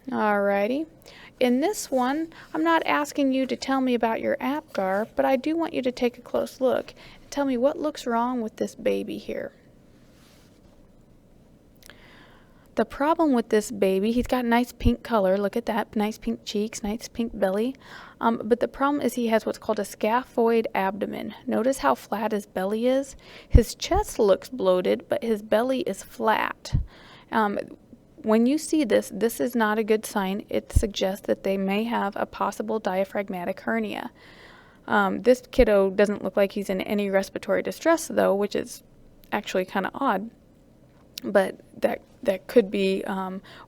Alrighty. In this one, I'm not asking you to tell me about your APGAR, but I do want you to take a close look and tell me what looks wrong with this baby here. The problem with this baby, he's got nice pink color. Look at that, nice pink cheeks, nice pink belly. But the problem is he has what's called a scaphoid abdomen. Notice how flat his belly is. His chest looks bloated, but his belly is flat. When you see this, this is not a good sign. It suggests that they may have a possible diaphragmatic hernia. This kiddo doesn't look like he's in any respiratory distress though, which is actually kind of odd. But that could be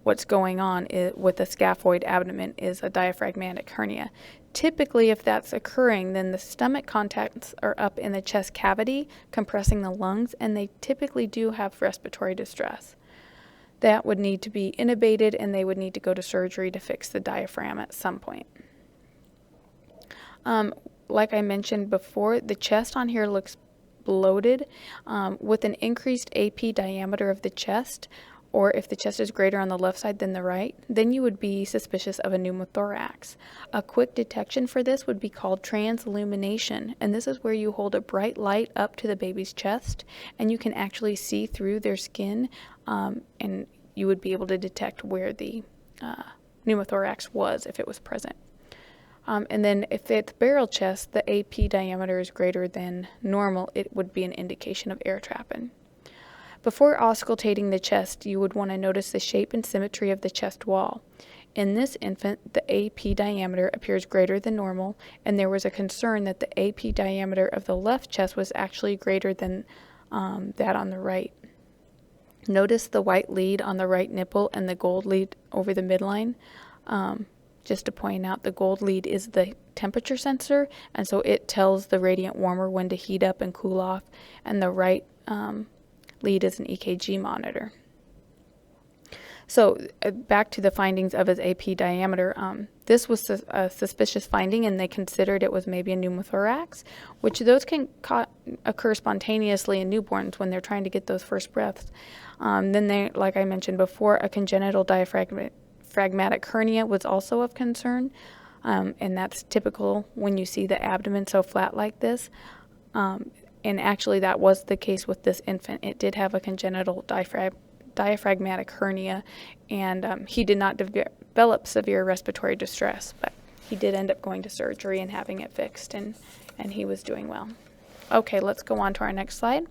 what's going on with the scaphoid abdomen is a diaphragmatic hernia. Typically, if that's occurring, then the stomach contents are up in the chest cavity, compressing the lungs, and they typically do have respiratory distress. That would need to be intubated, and they would need to go to surgery to fix the diaphragm at some point. Like I mentioned before, the chest on here looks bloated with an increased AP diameter of the chest, or if the chest is greater on the left side than the right, then you would be suspicious of a pneumothorax. A quick detection for this would be called transillumination, and this is where you hold a bright light up to the baby's chest and you can actually see through their skin, and you would be able to detect where the pneumothorax was if it was present. And then if it's barrel chest, the AP diameter is greater than normal, it would be an indication of air trapping. Before auscultating the chest, you would want to notice the shape and symmetry of the chest wall. In this infant, the AP diameter appears greater than normal, and there was a concern that the AP diameter of the left chest was actually greater than that on the right. Notice the white lead on the right nipple and the gold lead over the midline. Just to point out, the gold lead is the temperature sensor, and so it tells the radiant warmer when to heat up and cool off, and the right lead is an EKG monitor. So back to the findings of his AP diameter, this was a suspicious finding, and they considered it was maybe a pneumothorax, which those can occur spontaneously in newborns when they're trying to get those first breaths. Then they, like I mentioned before, a congenital diaphragmatic hernia was also of concern, and that's typical when you see the abdomen so flat like this. And actually that was the case with this infant. It did have a congenital diaphragmatic hernia, and he did not develop severe respiratory distress, but he did end up going to surgery and having it fixed, and he was doing well. Okay, let's go on to our next slide.